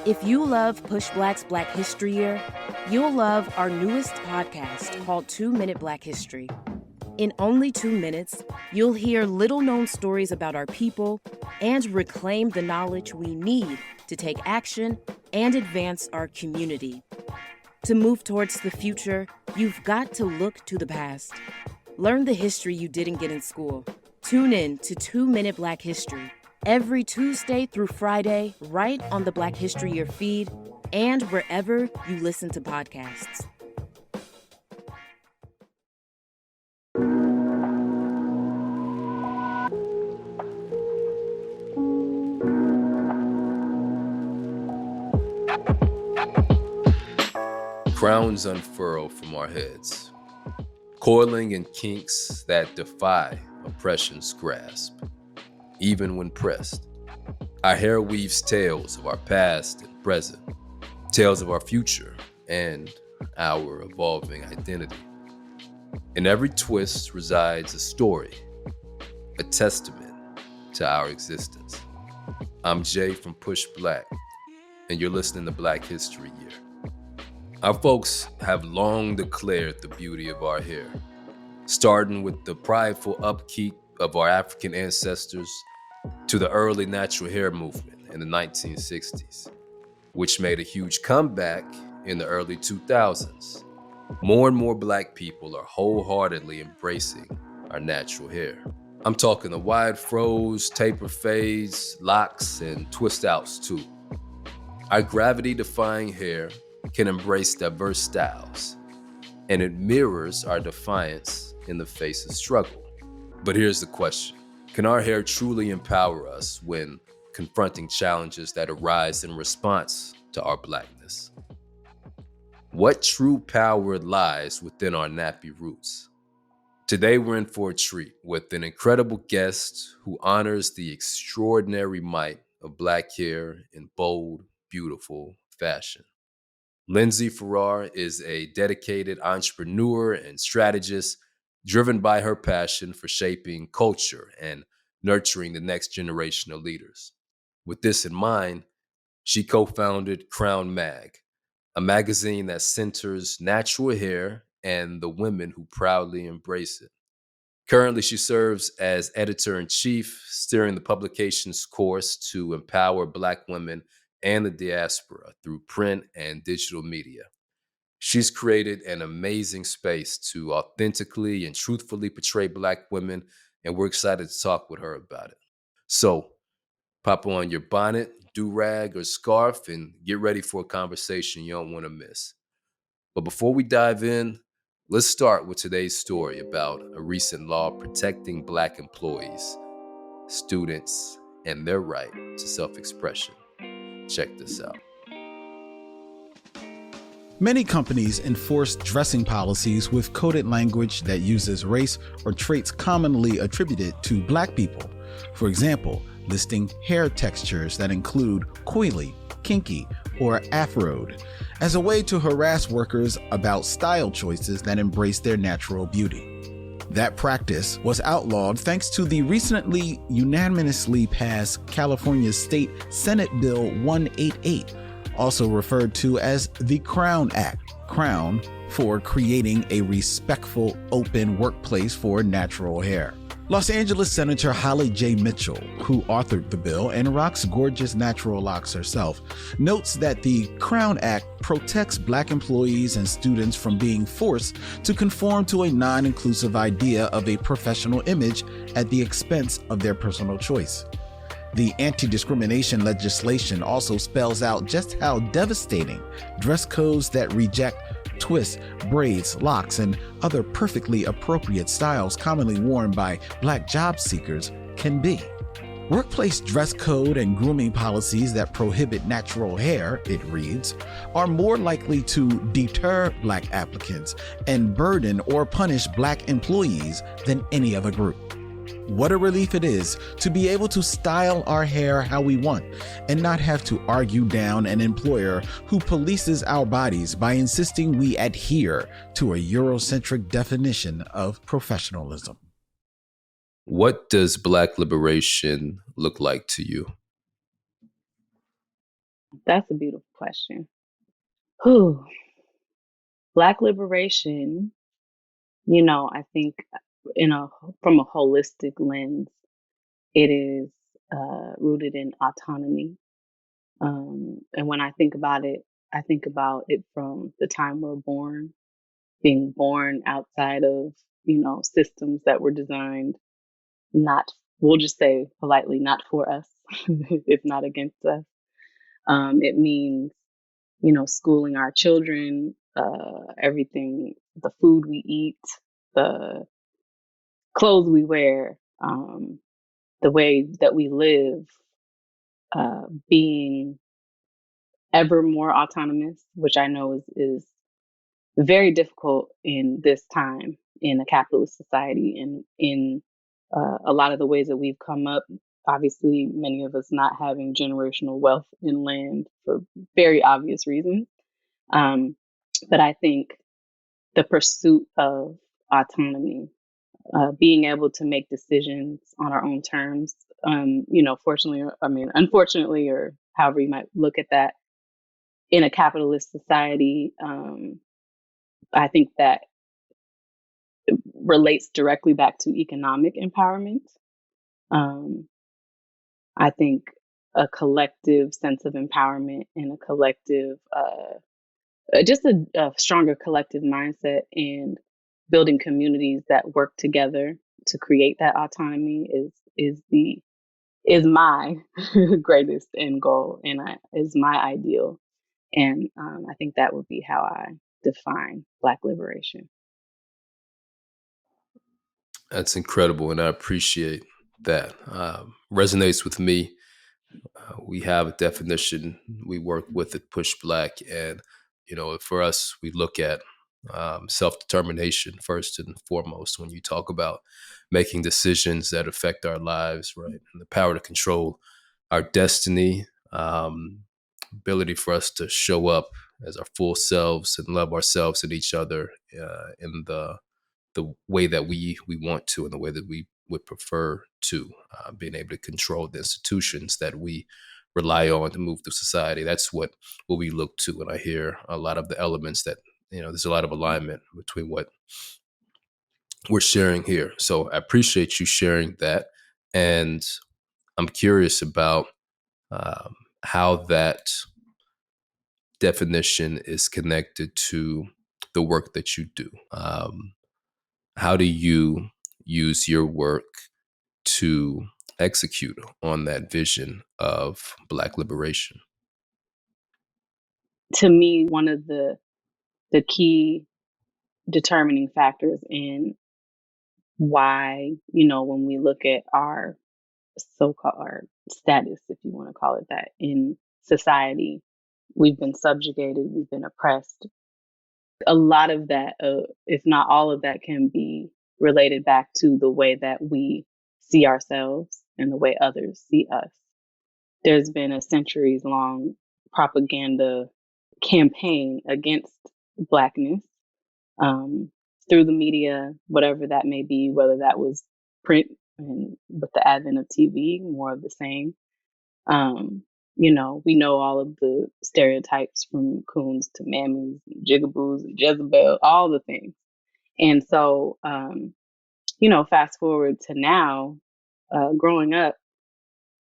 If you love PushBlack's Black History Year, you'll love our newest podcast called 2 Minute Black History. In only 2 minutes, you'll hear little-known stories about our people and reclaim the knowledge we need to take action and advance our community. To move towards the future, you've got to look to the past. Learn the history you didn't get in school. Tune in to 2 Minute Black History every Tuesday through Friday, right on the Black History Year feed and wherever you listen to podcasts. Crowns unfurl from our heads, coiling in kinks that defy oppression's grasp. Even when pressed, our hair weaves tales of our past and present, tales of our future and our evolving identity. In every twist resides a story, a testament to our existence. I'm Jay from PushBlack, and you're listening to Black History Year. Our folks have long declared the beauty of our hair, starting with the prideful upkeep of our African ancestors to the early natural hair movement in the 1960s, which made a huge comeback in the early 2000s. More and more Black people are wholeheartedly embracing our natural hair. I'm talking the wide fros, taper fades, locks, and twist outs too. Our gravity-defying hair can embrace diverse styles, and it mirrors our defiance in the face of struggle. But here's the question: can our hair truly empower us when confronting challenges that arise in response to our Blackness? What true power lies within our nappy roots? Today we're in for a treat with an incredible guest who honors the extraordinary might of Black hair in bold, beautiful fashion. Lindsey Farrar is a dedicated entrepreneur and strategist driven by her passion for shaping culture and nurturing the next generation of leaders. With this in mind, she co-founded CRWNMAG, a magazine that centers natural hair and the women who proudly embrace it. Currently, she serves as editor-in-chief, steering the publication's course to empower Black women and the diaspora through print and digital media. She's created an amazing space to authentically and truthfully portray Black women, and we're excited to talk with her about it. So, pop on your bonnet, do-rag, or scarf and get ready for a conversation you don't want to miss. But before we dive in, let's start with today's story about a recent law protecting Black employees, students, and their right to self-expression. Check this out. Many companies enforce dressing policies with coded language that uses race or traits commonly attributed to Black people. For example, listing hair textures that include coily, kinky, or afroed as a way to harass workers about style choices that embrace their natural beauty. That practice was outlawed thanks to the recently unanimously passed California State Senate Bill 188, also referred to as the Crown Act, Crown for creating a respectful, open workplace for natural hair. Los Angeles Senator Holly J. Mitchell, who authored the bill and rocks gorgeous natural locks herself, notes that the Crown Act protects Black employees and students from being forced to conform to a non-inclusive idea of a professional image at the expense of their personal choice. The anti-discrimination legislation also spells out just how devastating dress codes that reject twists, braids, locks, and other perfectly appropriate styles commonly worn by Black job seekers can be. Workplace dress code and grooming policies that prohibit natural hair, it reads, are more likely to deter Black applicants and burden or punish Black employees than any other group. What a relief it is to be able to style our hair how we want and not have to argue down an employer who polices our bodies by insisting we adhere to a Eurocentric definition of professionalism. What does Black liberation look like to you? That's a beautiful question. Whew. Black liberation, I think from a holistic lens, it is rooted in autonomy. And when I think about it, I think about it from the time we're born, being born outside of, systems that were designed not, we'll just say politely, not for us, if not against us. It means, schooling our children, everything, the food we eat, the clothes we wear, the way that we live, being ever more autonomous, which I know is very difficult in this time in a capitalist society, and in a lot of the ways that we've come up. Obviously, many of us not having generational wealth in land for very obvious reasons. But I think the pursuit of autonomy, being able to make decisions on our own terms, unfortunately, or however you might look at that, in a capitalist society, I think that relates directly back to economic empowerment. I think a collective sense of empowerment and a collective, just a stronger collective mindset, and building communities that work together to create that autonomy is my greatest end goal, and is my ideal. And I think that would be how I define Black liberation. That's incredible, and I appreciate that. Resonates with me. We have a definition we work with at PushBlack, and for us, we look at self-determination first and foremost. When you talk about making decisions that affect our lives, right, and the power to control our destiny, ability for us to show up as our full selves and love ourselves and each other in the way that we want to, and the way that we would prefer to, being able to control the institutions that we rely on to move through society. That's what we look to. And I hear a lot of the elements that, there's a lot of alignment between what we're sharing here. So I appreciate you sharing that. And I'm curious about how that definition is connected to the work that you do. How do you use your work to execute on that vision of Black liberation? To me, one of the key determining factors in why, when we look at our so-called our status, if you want to call it that, in society, we've been subjugated, we've been oppressed. A lot of that, if not all of that, can be related back to the way that we see ourselves and the way others see us. There's been a centuries-long propaganda campaign against Blackness, through the media, whatever that may be, whether that was print, and with the advent of TV, more of the same. We know all of the stereotypes from coons to mammies, and jigaboos and Jezebel, all the things. And so, fast forward to now, growing up,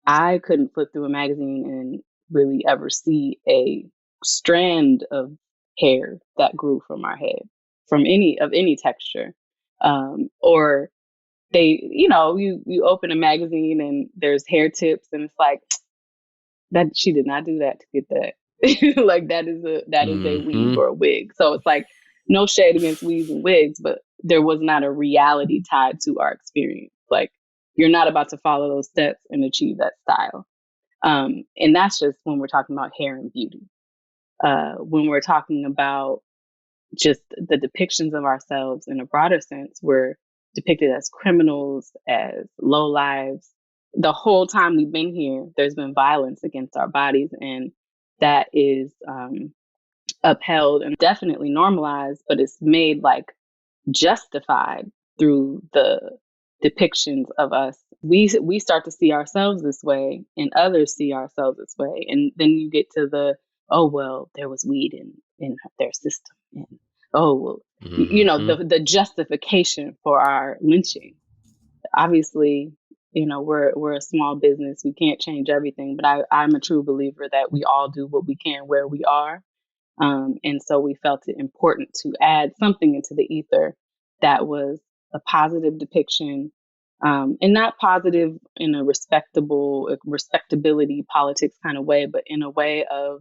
I couldn't flip through a magazine and really ever see a strand of hair that grew from our head, from any texture. Or they, you open a magazine and there's hair tips, and it's like, that she did not do that to get that. Like that is a weave or a wig. So it's like, no shade against weaves and wigs, but there was not a reality tied to our experience. Like, you're not about to follow those steps and achieve that style. And that's just when we're talking about hair and beauty. When we're talking about just the depictions of ourselves in a broader sense, we're depicted as criminals, as lowlives. The whole time we've been here, there's been violence against our bodies, and that is upheld and definitely normalized, but it's made like justified through the depictions of us we start to see ourselves this way, and others see ourselves this way, and then you get to the, oh well, there was weed in their system, and oh well, Mm-hmm. the justification for our lynching. Obviously, we're a small business, we can't change everything, but I'm a true believer that we all do what we can where we are. And so we felt it important to add something into the ether that was a positive depiction, and not positive in a respectability politics kind of way, but in a way of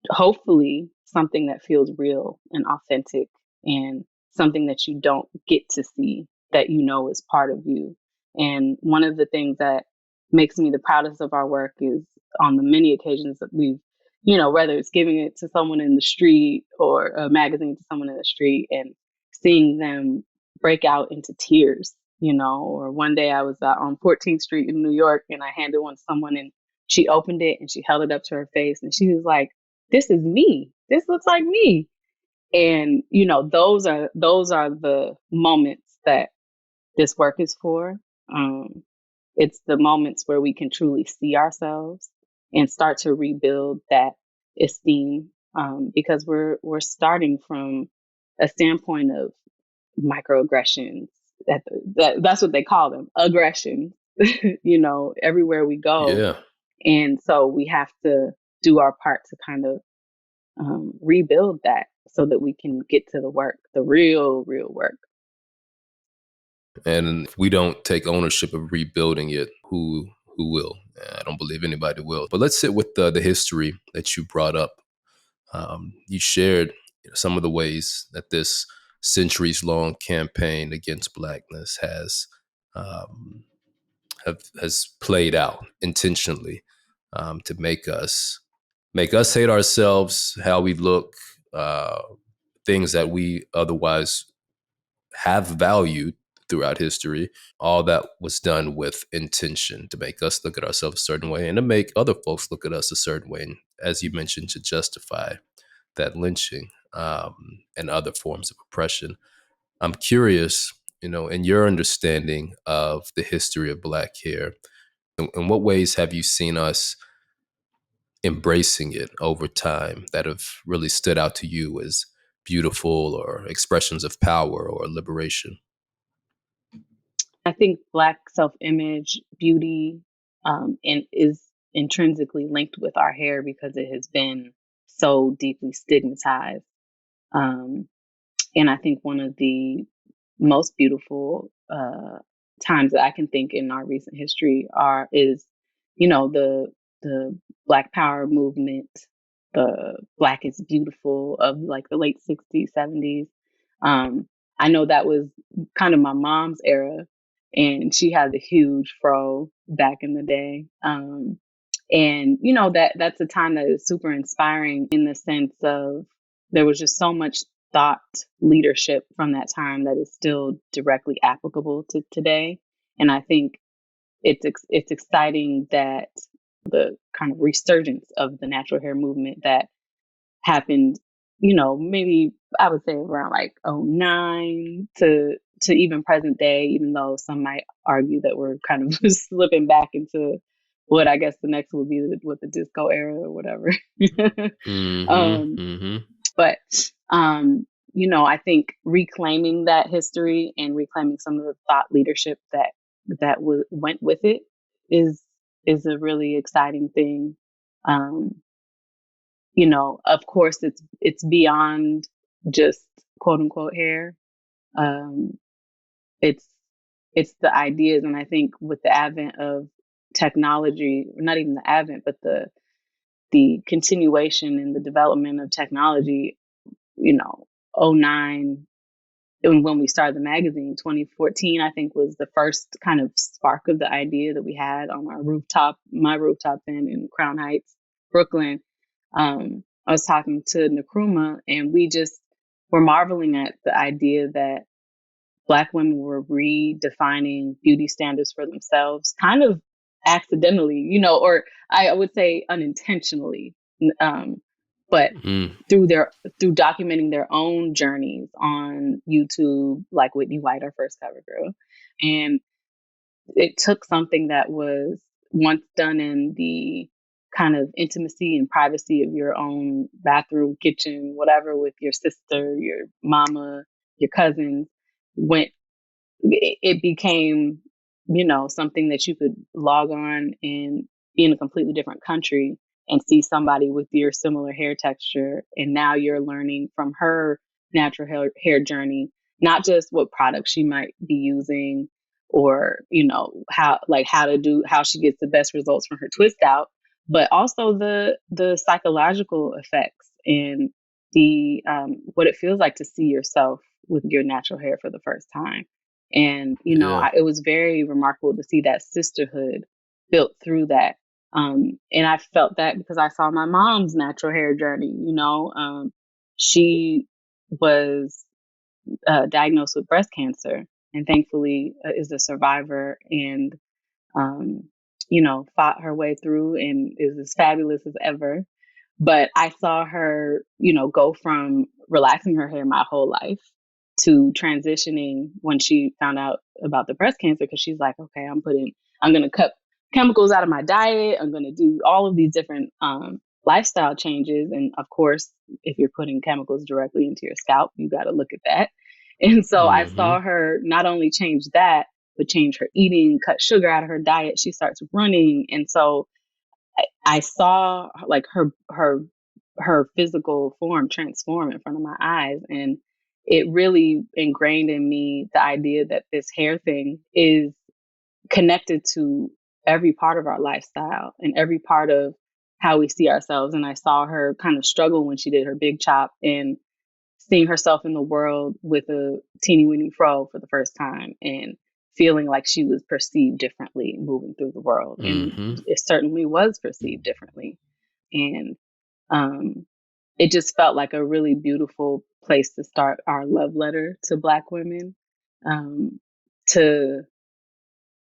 hopefully something that feels real and authentic, and something that you don't get to see that is part of you. And one of the things that makes me the proudest of our work is on the many occasions that we've, whether it's giving it to someone in the street or a magazine to someone in the street and seeing them break out into tears, or one day I was on 14th Street in New York, and I handed one to someone, and she opened it and she held it up to her face, and she was like, this is me. This looks like me. And those are the moments that this work is for. It's the moments where we can truly see ourselves and start to rebuild that esteem, because we're starting from a standpoint of microaggressions. That's what they call them, aggressions. Everywhere we go, Yeah. and so we have to do our part to kind of rebuild that so that we can get to the work, the real work. And if we don't take ownership of rebuilding it, who will? I don't believe anybody will. But let's sit with the history that you brought up. You shared some of the ways that this centuries-long campaign against Blackness has played out intentionally, to make us hate ourselves, how we look, things that we otherwise have valued throughout history. All that was done with intention to make us look at ourselves a certain way and to make other folks look at us a certain way. And as you mentioned, to justify that lynching, and other forms of oppression. I'm curious, in your understanding of the history of Black hair, in what ways have you seen us embracing it over time that have really stood out to you as beautiful or expressions of power or liberation? I think Black self-image, beauty, and is intrinsically linked with our hair because it has been so deeply stigmatized. Um, and I think one of the most beautiful times that I can think in our recent history is, the Black Power movement, the Black is Beautiful of like the late 60s, 70s. I know that was kind of my mom's era, and she had the huge fro back in the day. And that's a time that is super inspiring in the sense of there was just so much thought leadership from that time that is still directly applicable to today. And I think it's exciting that the kind of resurgence of the natural hair movement that happened, maybe I would say around like '09 to even present day, even though some might argue that we're kind of slipping back into what I guess the next would be with the disco era or whatever. Mm-hmm. um, Mm-hmm. but I think reclaiming that history and reclaiming some of the thought leadership that went with it is a really exciting thing. Um, of course, it's beyond just quote unquote hair. Um, it's it's the ideas, and I think with the advent of technology, not even the advent, but the continuation and the development of technology, '09, and when we started the magazine, 2014, I think was the first kind of spark of the idea that we had on my rooftop then in Crown Heights, Brooklyn. I was talking to Nkrumah, and we just were marveling at the idea that Black women were redefining beauty standards for themselves, kind of accidentally, or I would say unintentionally, but Mm. through documenting their own journeys on YouTube, like Whitney White, our first cover girl, and it took something that was once done in the kind of intimacy and privacy of your own bathroom, kitchen, whatever, with your sister, your mama, your cousins, went it became, something that you could log on and be in a completely different country and see somebody with your similar hair texture. And now you're learning from her natural hair journey, not just what products she might be using or, how she gets the best results from her twist out, but also the psychological effects and the what it feels like to see yourself with your natural hair for the first time. And, Yeah. it was very remarkable to see that sisterhood built through that. And I felt that because I saw my mom's natural hair journey. She was diagnosed with breast cancer and thankfully is a survivor and, fought her way through and is as fabulous as ever. But I saw her, go from relaxing her hair my whole life to transitioning when she found out about the breast cancer, because she's like, okay, I'm going to cut chemicals out of my diet. I'm going to do all of these different lifestyle changes. And of course, if you're putting chemicals directly into your scalp, you got to look at that. And so I saw her not only change that, but change her eating, cut sugar out of her diet. She starts running. And so I saw like her physical form transform in front of my eyes. And it really ingrained in me the idea that this hair thing is connected to every part of our lifestyle and every part of how we see ourselves. And I saw her kind of struggle when she did her big chop and seeing herself in the world with a teeny weeny fro for the first time and feeling like she was perceived differently moving through the world. And it certainly was perceived differently. And it just felt like a really beautiful place to start our love letter to Black women, to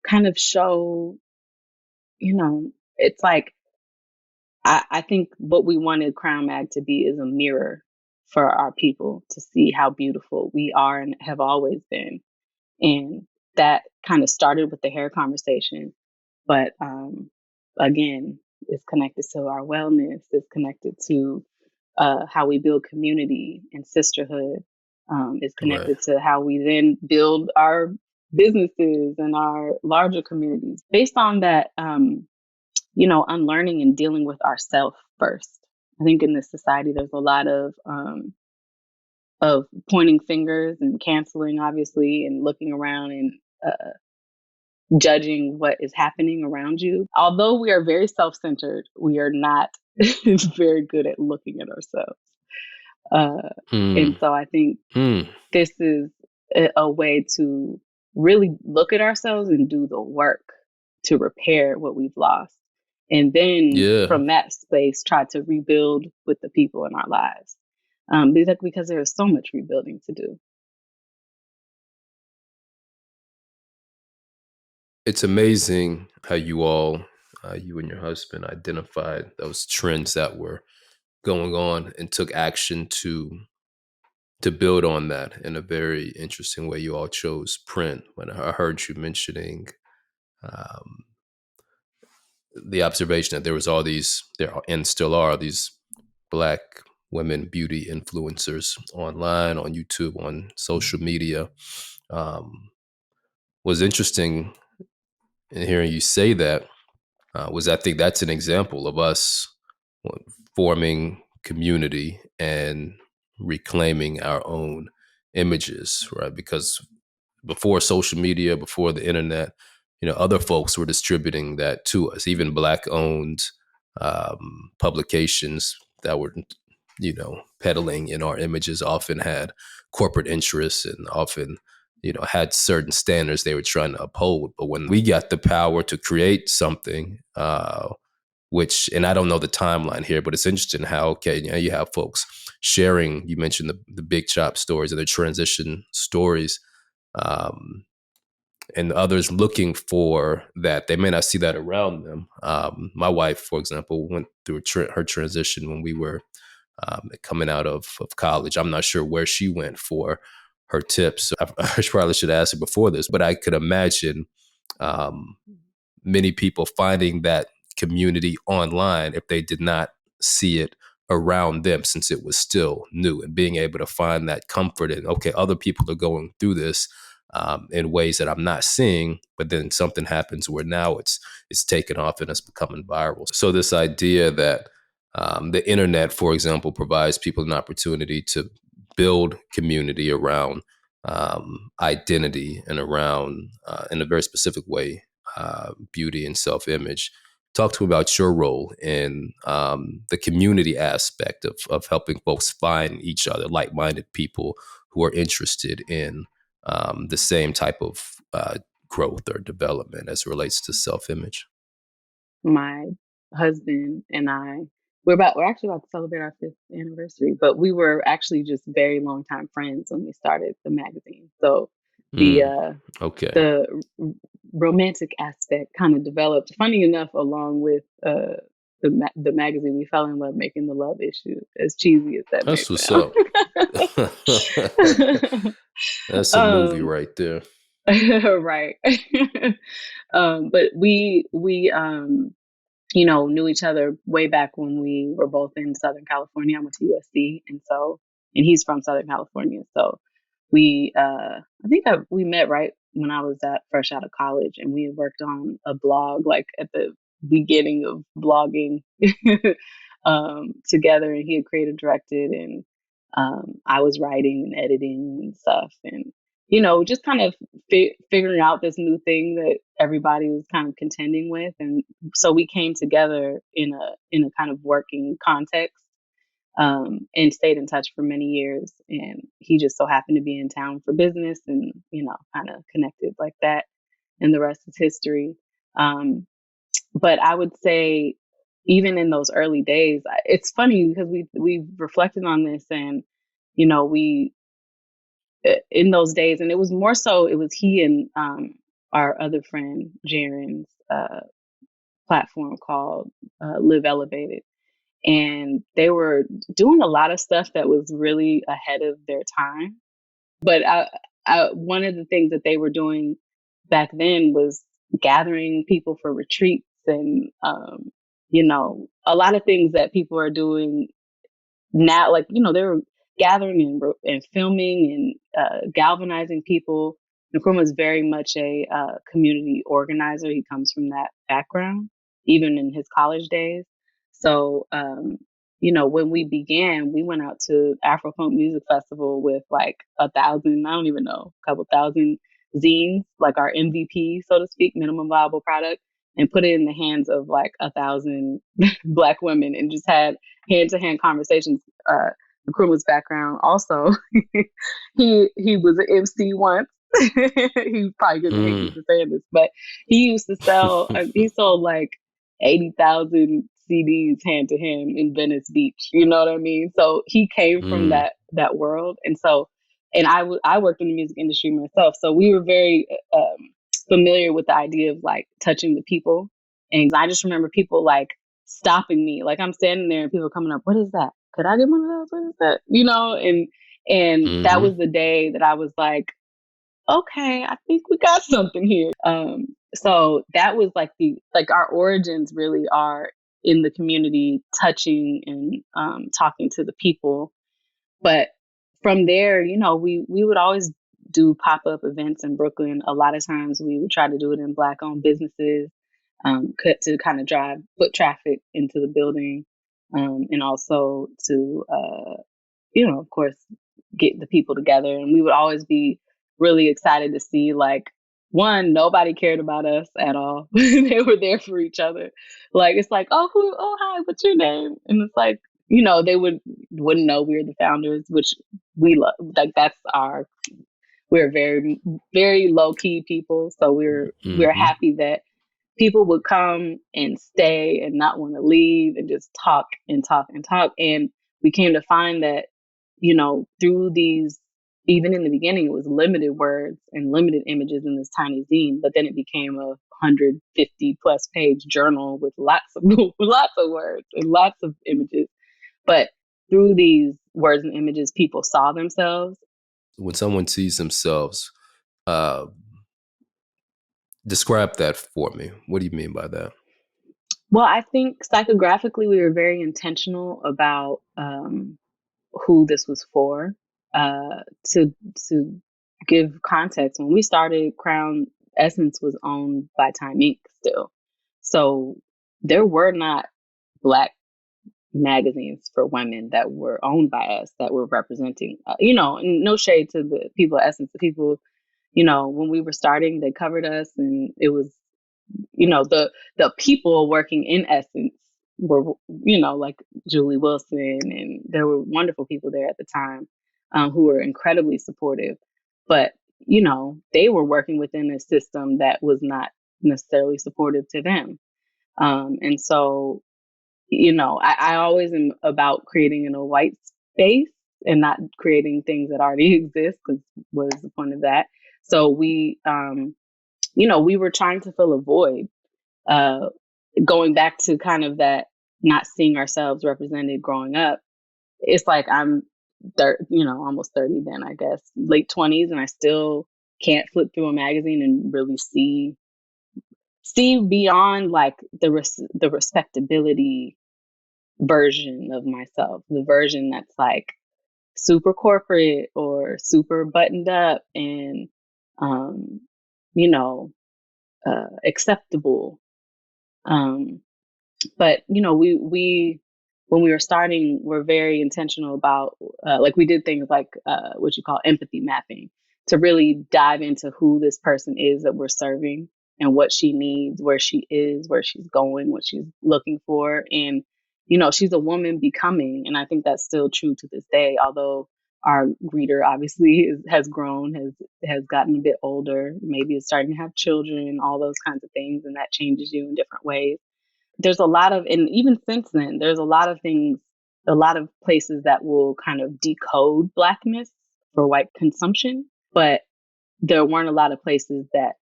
kind of show, it's like, I think what we wanted Crown Mag to be is a mirror for our people to see how beautiful we are and have always been. And that kind of started with the hair conversation. But again, it's connected to our wellness, it's connected to how we build community and sisterhood. It's connected to how we then build our businesses and our larger communities based on that, unlearning and dealing with ourselves first. I think in this society, there's a lot of pointing fingers and canceling, obviously, and looking around and judging what is happening around you. Although we are very self-centered, we are not very good at looking at ourselves. And so I think this is a way to really look at ourselves and do the work to repair what we've lost. And then from that space, try to rebuild with the people in our lives. Because there is so much rebuilding to do. It's amazing how you all, you and your husband, identified those trends that were going on and took action to build on that in a very interesting way. You all chose print. When I heard you mentioning the observation that there was there are, and still are, these Black women beauty influencers online, on YouTube, on social media, was interesting in hearing you say that. I think that's an example of us forming community and reclaiming our own images, right? Because before social media, before the internet, other folks were distributing that to us. Even Black-owned publications that were, peddling in our images often had corporate interests and often, had certain standards they were trying to uphold. But when we got the power to create something, which, and I don't know the timeline here, but it's interesting how, you have folks sharing, you mentioned the big chop stories and the transition stories, and others looking for that. They may not see that around them. My wife, for example, went through her transition when we were coming out of college. I'm not sure where she went for her tips. I probably should ask her before this, but I could imagine Um, many people finding that community online if they did not see it around them, since it was still new, and being able to find that comfort in, okay, other people are going through this in ways that I'm not seeing, but then something happens where now it's taken off and it's becoming viral. So this idea that the internet, for example, provides people an opportunity to build community around identity and around, in a very specific way, beauty and self-image. Talk to me about your role in the community aspect of helping folks find each other, like-minded people who are interested in the same type of growth or development as it relates to self-image. My husband and I, we're actually about to celebrate our 5th anniversary, but we were actually just very long time friends when we started the magazine. So the Okay. the romantic aspect kind of developed. Funny enough, along with the magazine, we fell in love making the love issue. As cheesy as that may That's what's sound. up. That's a movie right there. Right. But we knew each other way back when we were both in Southern California. I went to USC, and he's from Southern California. So we met right when I was fresh out of college, and we had worked on a blog, like at the beginning of blogging, together. And he had created, directed, and I was writing and editing and stuff, and just kind of figuring out this new thing that everybody was kind of contending with. And so we came together in a kind of working context, and stayed in touch for many years. And he just so happened to be in town for business, and kind of connected like that. And the rest is history. But I would say, even in those early days, it's funny because we reflected on this, and we in those days, and it was more so, it was he and our other friend Jaren's platform called Live Elevated, and they were doing a lot of stuff that was really ahead of their time. But one of the things that they were doing back then was gathering people for retreats, and a lot of things that people are doing now. Like they were gathering and filming and galvanizing people. Nkrumah is very much a community organizer. He comes from that background, even in his college days. So, when we began, we went out to Afrofolk Music Festival with like 1,000, I don't even know, a couple thousand zines, like our MVP, so to speak, minimum viable product, and put it in the hands of like 1,000 Black women, and just had hand-to-hand conversations. Nkrumah's background also, he was an MC once. He's probably gonna hate me for saying this, but he used to sell. He sold like 80,000 CDs hand to him in Venice Beach. You know what I mean? So he came from that world, and I worked in the music industry myself, so we were very familiar with the idea of like touching the people. And I just remember people like stopping me, like I'm standing there and people coming up, "What is that? Could I get one of those? What is that?" And that was the day that I was like, okay, I think we got something here. So that was like our origins really are in the community, touching and talking to the people. But from there, we would always do pop-up events in Brooklyn. A lot of times we would try to do it in Black-owned businesses, to kind of drive foot traffic into the building, and also to, of course, get the people together. And we would always be really excited to see, like, one, nobody cared about us at all. They were there for each other. Like, it's like, oh, hi, what's your name? And it's like, they wouldn't know we were the founders, which we love. Like, we're very, very low key people. So we're happy that people would come and stay and not want to leave and just talk and talk and talk. And we came to find that, through these, even in the beginning, it was limited words and limited images in this tiny zine, but then it became a 150 plus page journal with lots of words and lots of images. But through these words and images, people saw themselves. When someone sees themselves, Describe that for me. What do you mean by that? Well, I think psychographically, we were very intentional about who this was for. To give context, when we started, Crown Essence was owned by Time Inc. still, so there were not Black magazines for women that were owned by us that were representing. And no shade to the people at Essence, the people. When we were starting, they covered us, and it was the people working in Essence were like Julie Wilson, and there were wonderful people there at the time who were incredibly supportive, but they were working within a system that was not necessarily supportive to them, and so I always am about creating in a white space and not creating things that already exist, because what is the point of that? So we we were trying to fill a void, going back to kind of that not seeing ourselves represented growing up. It's like I'm almost 30 then, I guess, late 20s, and I still can't flip through a magazine and really see beyond like the respectability version of myself, the version that's like super corporate or super buttoned up and um you know acceptable. But we when we were starting, we're very intentional about like we did things like what you call empathy mapping, to really dive into who this person is that we're serving and what she needs, where she is, where she's going, what she's looking for. And she's a woman becoming, and I think that's still true to this day, although our reader obviously has grown, has gotten a bit older, maybe is starting to have children, all those kinds of things, and that changes you in different ways. There's a lot of, and even since then, there's a lot of things, a lot of places that will kind of decode Blackness for white consumption, but there weren't a lot of places that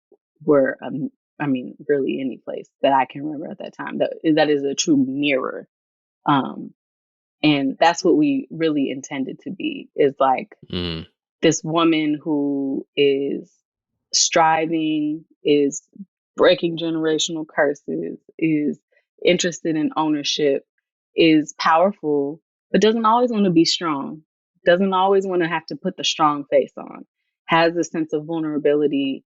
were, really any place that I can remember at that time that is a true mirror. And that's what we really intended to be, is like this woman who is striving, is breaking generational curses, is interested in ownership, is powerful, but doesn't always want to be strong, doesn't always want to have to put the strong face on, has a sense of vulnerability,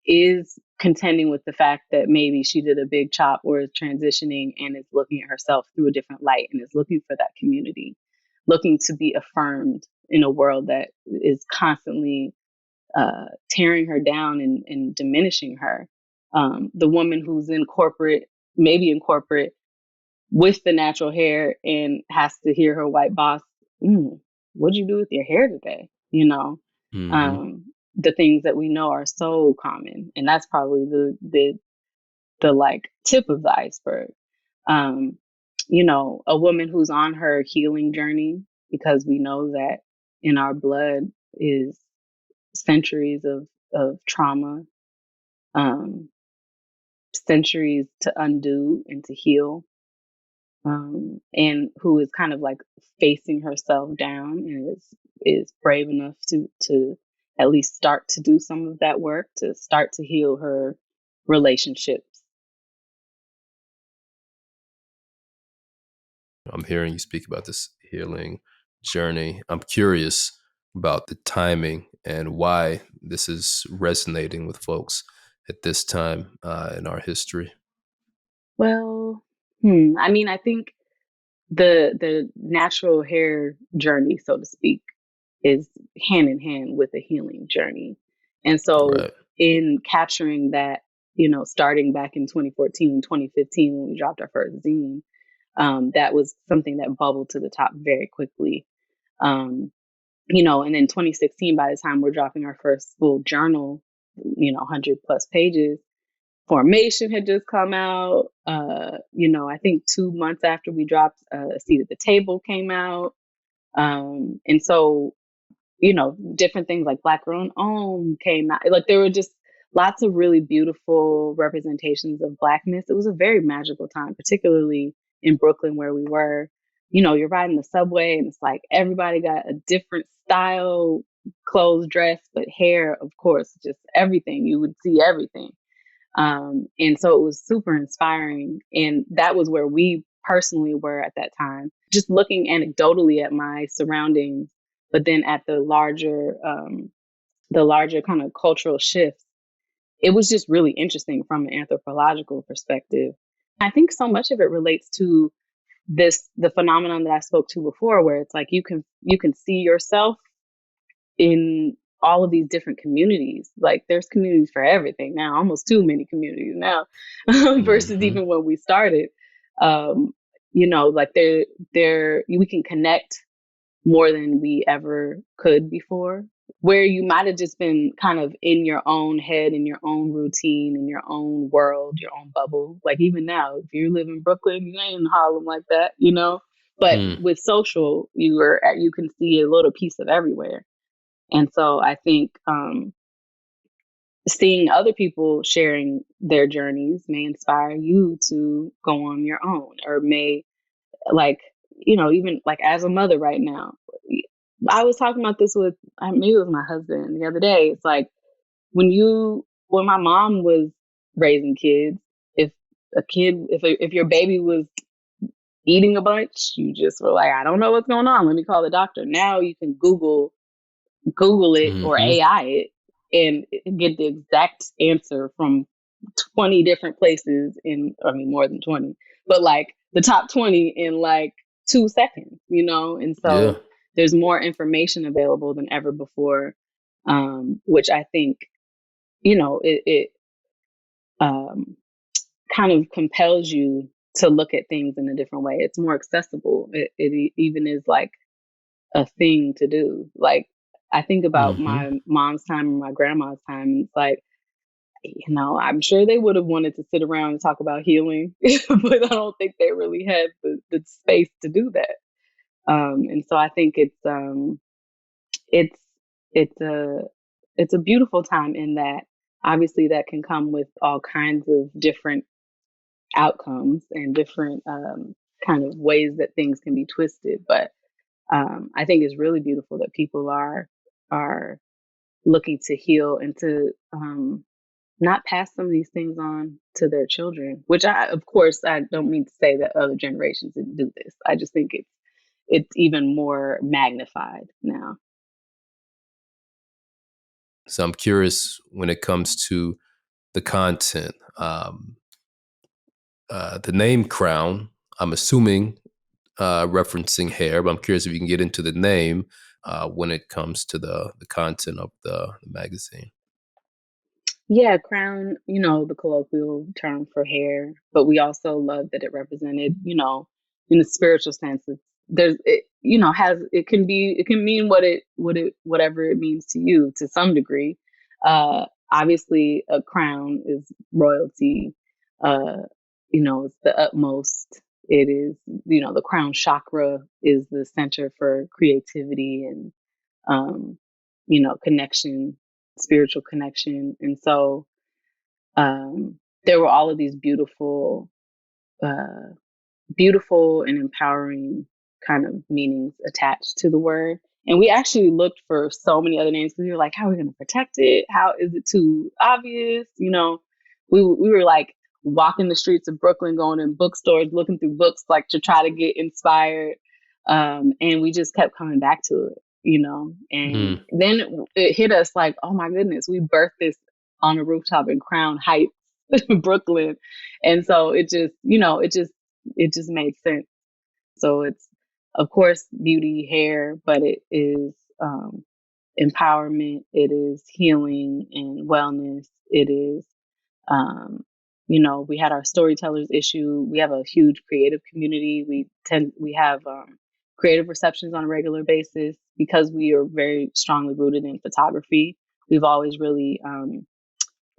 is contending with the fact that maybe she did a big chop or is transitioning and is looking at herself through a different light and is looking for that community, looking to be affirmed in a world that is constantly tearing her down and diminishing her. The woman who's maybe in corporate with the natural hair, and has to hear her white boss, what'd you do with your hair today? The things that we know are so common, and that's probably the like tip of the iceberg. A woman who's on her healing journey, because we know that in our blood is centuries of trauma, centuries to undo and to heal, and who is kind of like facing herself down and is brave enough to at least start to do some of that work, to start to heal her relationships. I'm hearing you speak about this healing journey. I'm curious about the timing and why this is resonating with folks at this time in our history. Well, I think the natural hair journey, so to speak, is hand in hand with the healing journey. And so Right. in capturing that, starting back in 2014, 2015, when we dropped our first zine, that was something that bubbled to the top very quickly. And in 2016, by the time we're dropping our first full journal, 100 plus pages, Formation had just come out. I think 2 months after we dropped, A Seat at the Table came out. And so, different things like Black Girl and Own came out. Like, there were just lots of really beautiful representations of Blackness. It was a very magical time, particularly in Brooklyn, where we were. You're riding the subway and it's like everybody got a different style clothes, dress, but hair, of course, just everything. You would see everything. And so it was super inspiring. And that was where we personally were at that time, just looking anecdotally at my surroundings, but then at the larger kind of cultural shifts. It was just really interesting from an anthropological perspective. I think so much of it relates to the phenomenon that I spoke to before, where it's like you can see yourself in all of these different communities. Like there's communities for everything now, almost too many communities now versus even when we started. Like we can connect more than we ever could before, where you might have just been kind of in your own head, in your own routine, in your own world, your own bubble. Like even now, if you live in Brooklyn, you ain't in Harlem like that, But with social, you can see a little piece of everywhere. And so I think seeing other people sharing their journeys may inspire you to go on your own, or may, like, even like as a mother right now. I was talking about this with, maybe it was my husband the other day. It's like when my mom was raising kids, if your baby was eating a bunch, you just were like, I don't know what's going on. Let me call the doctor. Now you can Google it or AI it and get the exact answer from 20 different places more than 20, but like the top 20 in like 2 seconds, And so there's more information available than ever before, which I think, it kind of compels you to look at things in a different way. It's more accessible. It even is like a thing to do. Like I think about my mom's time and my grandma's time. It's like, I'm sure they would have wanted to sit around and talk about healing, but I don't think they really had the space to do that. And so I think it's a beautiful time in that obviously that can come with all kinds of different outcomes and different kind of ways that things can be twisted. But I think it's really beautiful that people are looking to heal and to not pass some of these things on to their children, which of course, I don't mean to say that other generations didn't do this. I just think it's even more magnified now. So I'm curious when it comes to the content. The name Crown, I'm assuming referencing hair, but I'm curious if you can get into the name when it comes to the content of the magazine. Yeah, crown, the colloquial term for hair, but we also love that it represented, in a spiritual sense, it can mean whatever it means to you to some degree. Obviously a crown is royalty. It's the utmost. It is, the crown chakra is the center for creativity and, connection, spiritual connection. And so there were all of these beautiful and empowering kind of meanings attached to the word. And we actually looked for so many other names because we were like, how are we going to protect it? How is it too obvious? We were like walking the streets of Brooklyn, going in bookstores, looking through books, like to try to get inspired. And we just kept coming back to it, and then it hit us like, oh my goodness, we birthed this on a rooftop in Crown Heights, Brooklyn. And so it just made sense. So it's, of course, beauty, hair, but it is empowerment. It is healing and wellness. It is, we had our storytellers issue. We have a huge creative community. We have creative receptions on a regular basis because we are very strongly rooted in photography. We've always really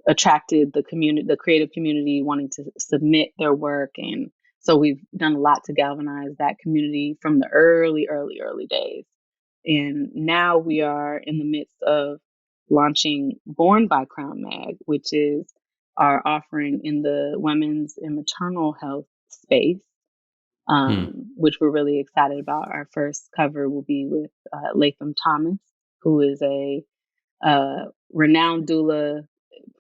attracted the creative community wanting to submit their work. And so we've done a lot to galvanize that community from the early days. And now we are in the midst of launching Born by CRWNMAG, which is our offering in the women's and maternal health space, which we're really excited about. Our first cover will be with Latham Thomas, who is a renowned doula,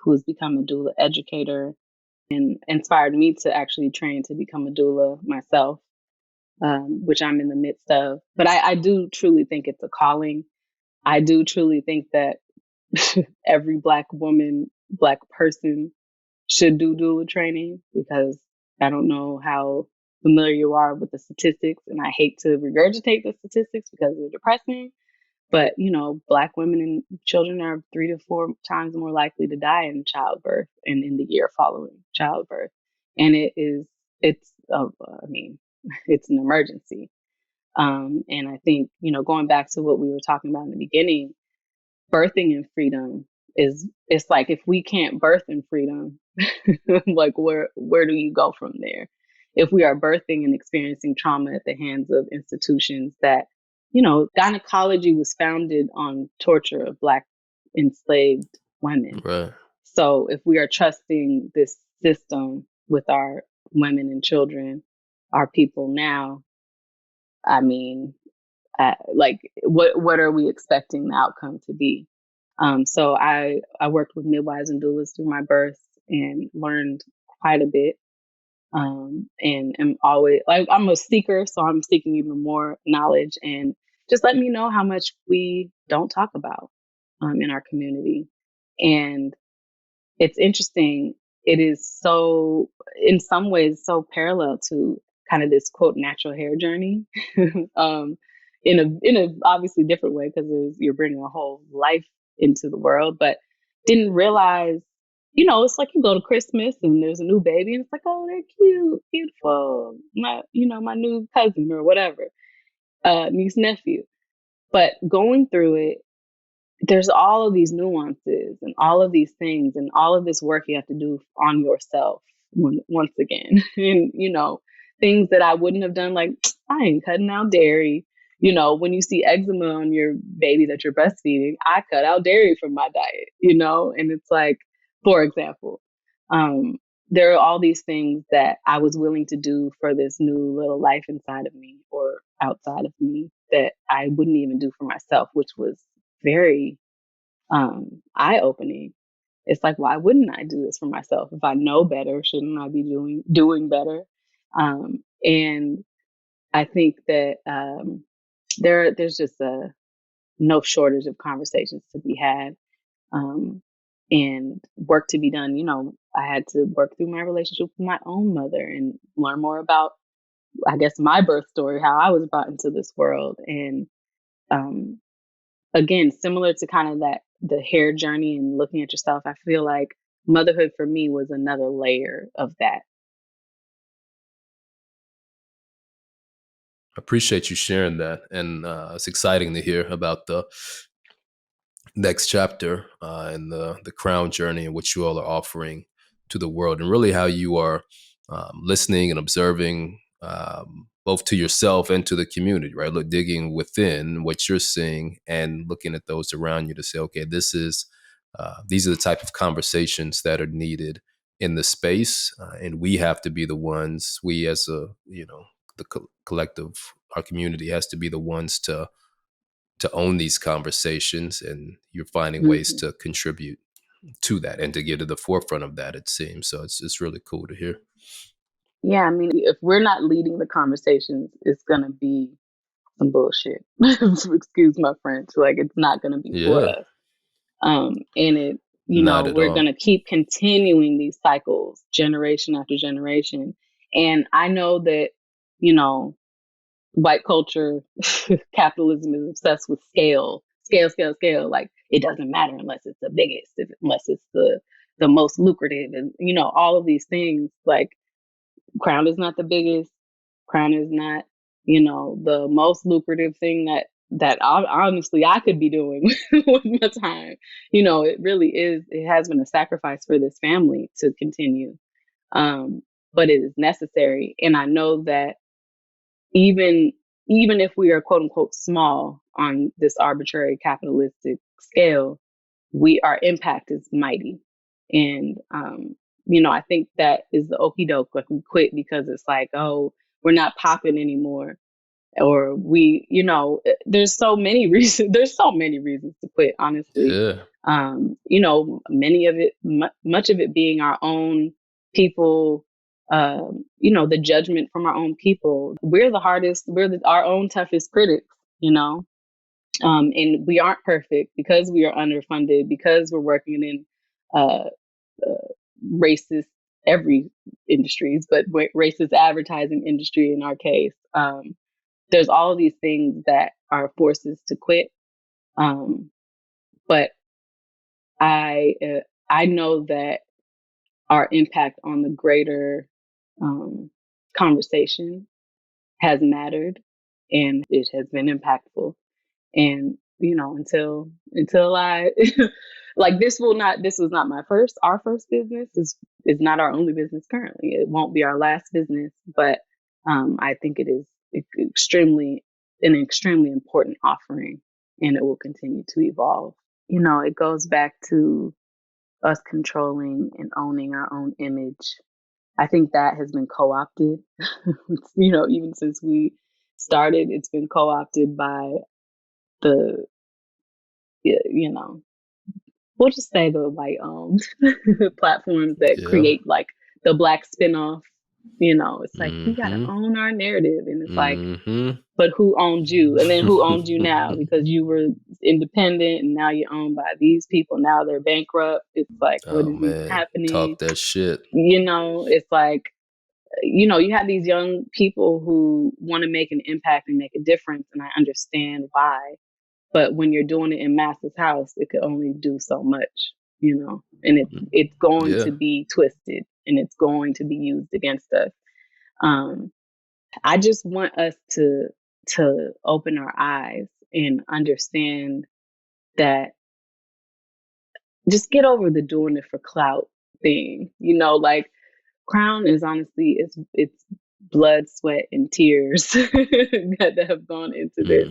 who has become a doula educator and inspired me to actually train to become a doula myself, which I'm in the midst of. But I do truly think it's a calling. I do truly think that every Black woman, Black person should do doula training, because I don't know how familiar you are with the statistics, and I hate to regurgitate the statistics because they're depressing. But, Black women and children are 3 to 4 times more likely to die in childbirth and in the year following childbirth. And it's an emergency. And I think, going back to what we were talking about in the beginning, birthing in freedom it's like, if we can't birth in freedom, like where do you go from there? If we are birthing and experiencing trauma at the hands of institutions that, gynecology was founded on torture of Black enslaved women. Right. So if we are trusting this system with our women and children, our people now, I mean, what are we expecting the outcome to be? So I worked with midwives and doulas through my birth and learned quite a bit. And am always, like, I'm a seeker, so I'm seeking even more knowledge, and just let me know how much we don't talk about in our community. And it's interesting. It is so, in some ways, so parallel to kind of this quote natural hair journey, in a obviously different way, because you're bringing a whole life into the world, but didn't realize, it's like you go to Christmas and there's a new baby and it's like, oh, they're cute, beautiful, my new cousin or whatever, niece, nephew. But going through it, there's all of these nuances and all of these things and all of this work you have to do on yourself once again. And, things that I wouldn't have done, like, I ain't cutting out dairy. When you see eczema on your baby that you're breastfeeding, I cut out dairy from my diet, and it's like, for example, there are all these things that I was willing to do for this new little life inside of me or outside of me that I wouldn't even do for myself, which was very eye-opening. It's like, why wouldn't I do this for myself? If I know better, shouldn't I be doing better? And I think that there's just no shortage of conversations to be had, and work to be done. I had to work through my relationship with my own mother and learn more about, I guess, my birth story, how I was brought into this world. And again, similar to kind of the hair journey and looking at yourself, I feel like motherhood for me was another layer of that. I appreciate you sharing that. And it's exciting to hear about the next chapter and the crown journey and what you all are offering to the world, and really how you are listening and observing both to yourself and to the community, right? Look, digging within what you're seeing and looking at those around you to say, okay, these are the type of conversations that are needed in the space, and we have to be the ones, we as the collective, our community has to be the ones to own these conversations, and you're finding ways to contribute to that and to get to the forefront of that, it seems. So it's really cool to hear. Yeah, I mean, if we're not leading the conversations, it's gonna be some bullshit. Excuse my French. Like, it's not gonna be for us. And it, Not at we're all. gonna keep continuing these cycles generation after generation. And I know that, white culture, capitalism is obsessed with scale. Like, it doesn't matter unless it's the biggest, unless it's the most lucrative, and all of these things. Like, Crown is not the biggest. Crown is not, the most lucrative thing that honestly I could be doing with my time. It really is. It has been a sacrifice for this family to continue, but it is necessary. And I know that even if we are quote unquote small on this arbitrary capitalistic scale, our impact is mighty. And I think that is the okey doke. Like, we quit because it's like, oh, we're not popping anymore. or we, there's so many reasons. There's so many reasons to quit, honestly. Yeah. Many of it, much of it being our own people, the judgment from our own people. We're the hardest, our own toughest critics, and we aren't perfect because we are underfunded, because we're working in uh, racist every industries, but racist advertising industry in our case. There's all of these things that are forces to quit. But I know that our impact on the greater conversation has mattered, and it has been impactful. And until I like this was not our first business. This is not our only business currently. It won't be our last business, but I think it is an extremely important offering, and it will continue to evolve. It goes back to us controlling and owning our own image. I think that has been co-opted. Even since we started, it's been co-opted by the, we'll just say the white-owned platforms that create like the Black spinoff. It's like, we got to own our narrative. And it's like, but who owned you? And then who owned you now? Because you were independent and now you're owned by these people. Now they're bankrupt. It's like, what is even happening? Talk that shit. It's like, you have these young people who want to make an impact and make a difference. And I understand why. But when you're doing it in Master's house, it could only do so much, and it's going to be twisted and it's going to be used against us. I just want us to open our eyes and understand that, just get over the doing it for clout thing. Like, Crown is honestly, it's blood, sweat, and tears that have gone into this.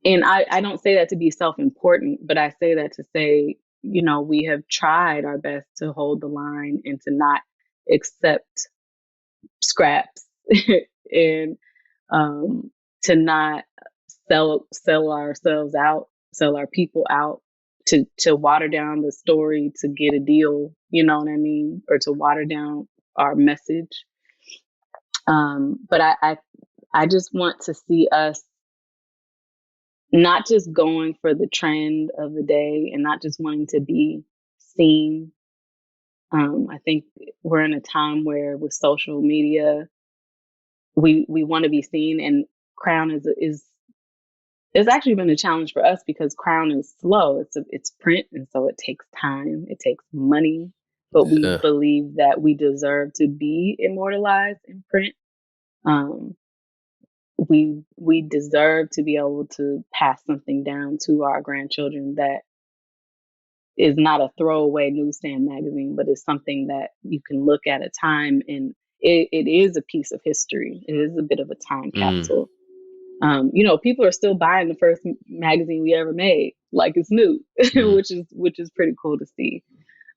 And I don't say that to be self-important, but I say that to say, we have tried our best to hold the line and to not accept scraps and to not sell ourselves out, sell our people out, to water down the story to get a deal, you know what I mean? Or to water down our message. But I just want to see us not just going for the trend of the day and not just wanting to be seen. I think we're in a time where with social media, we want to be seen, and Crown is it's actually been a challenge for us because Crown is slow. It's print, and so it takes time, it takes money, but we believe that we deserve to be immortalized in print. We deserve to be able to pass something down to our grandchildren that is not a throwaway newsstand magazine, but is something that you can look at a time, and it is a piece of history. It is a bit of a time capsule. People are still buying the first magazine we ever made, like it's new, which is pretty cool to see.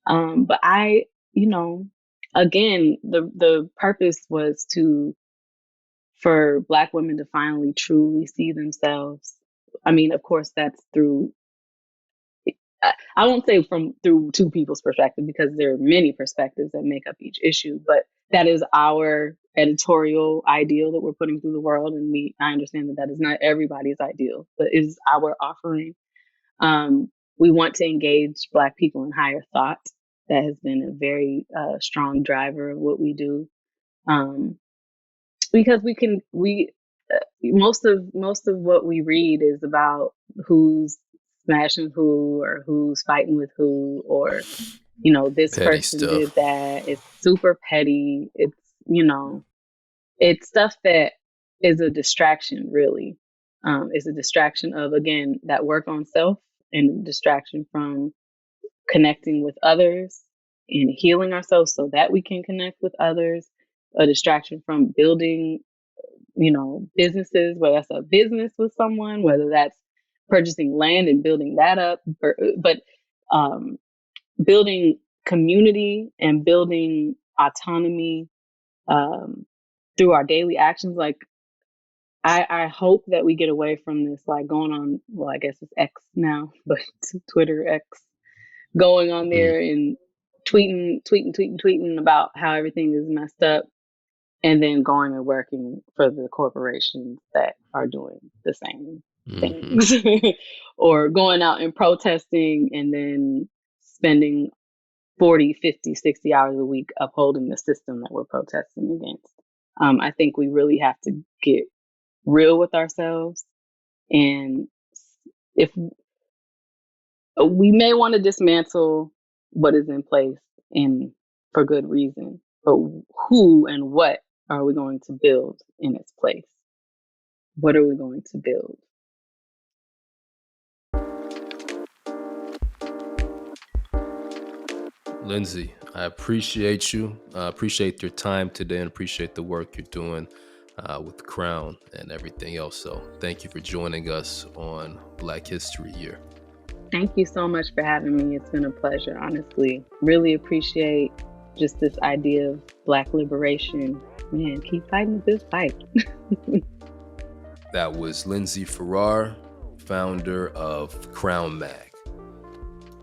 But again, the purpose was for Black women to finally truly see themselves. I mean, of course, that's through, I won't say through two people's perspective, because there are many perspectives that make up each issue, but that is our editorial ideal that we're putting through the world. And I understand that is not everybody's ideal, but it is our offering. We want to engage Black people in higher thought. That has been a very strong driver of what we do. Because most of what we read is about who's smashing who or who's fighting with who, or this petty person stuff. did that. It's super petty. It's it's stuff that is a distraction, really. It's a distraction of, again, that work on self, and a distraction from connecting with others and healing ourselves so that we can connect with others. A distraction from building, businesses, whether that's a business with someone, whether that's purchasing land and building that up, but building community and building autonomy through our daily actions. Like, I hope that we get away from this, like going on, well, I guess it's X now, but Twitter X, going on Mm, there and tweeting about how everything is messed up, and then going and working for the corporations that are doing the same hmm things, or going out and protesting and then spending 40, 50, 60 hours a week upholding the system that we're protesting against. I think we really have to get real with ourselves. And if we may want to dismantle what is in place, and for good reason, but who and what are we going to build in its place? What are we going to build? Lindsey, I appreciate you. I appreciate your time today and appreciate the work you're doing with the Crown and everything else. So thank you for joining us on Black History Year. Thank you so much for having me. It's been a pleasure, honestly. Really appreciate just this idea of Black liberation. Man, keep fighting this fight. That was Lindsey Farrar, founder of CRWNMAG.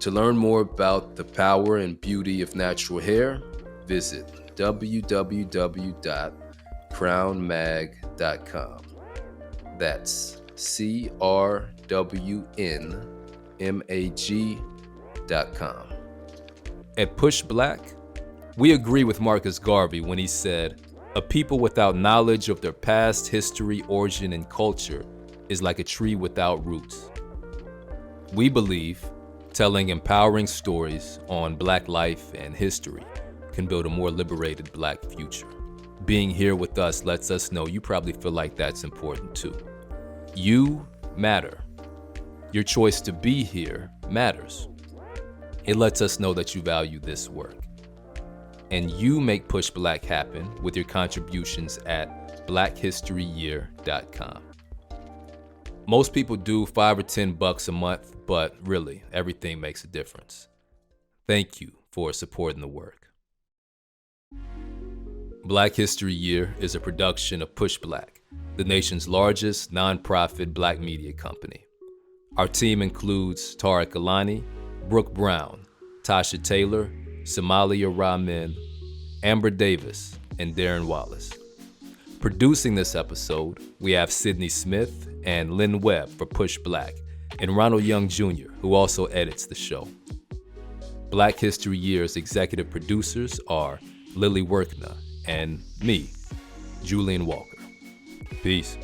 To learn more about the power and beauty of natural hair, visit www.crownmag.com. That's CRWNMAG.com. At PushBlack, we agree with Marcus Garvey when he said, "A people without knowledge of their past history, origin, and culture is like a tree without roots." We believe telling empowering stories on Black life and history can build a more liberated Black future. Being here with us lets us know you probably feel like that's important too. You matter. Your choice to be here matters. It lets us know that you value this work. And you make PushBlack happen with your contributions at blackhistoryyear.com. Most people do $5 or $10 a month, but really, everything makes a difference. Thank you for supporting the work. Black History Year is a production of PushBlack, the nation's largest nonprofit Black media company. Our team includes Tareq Alani, Brooke Brown, Tasha Taylor, Somalia Ramin, Amber Davis, and Darren Wallace. Producing this episode, we have Cydney Smith and Lynn Webb for PushBlack, and Ronald Young Jr., who also edits the show. Black History Year's executive producers are Lilly Workneh and me, Julian Walker. Peace.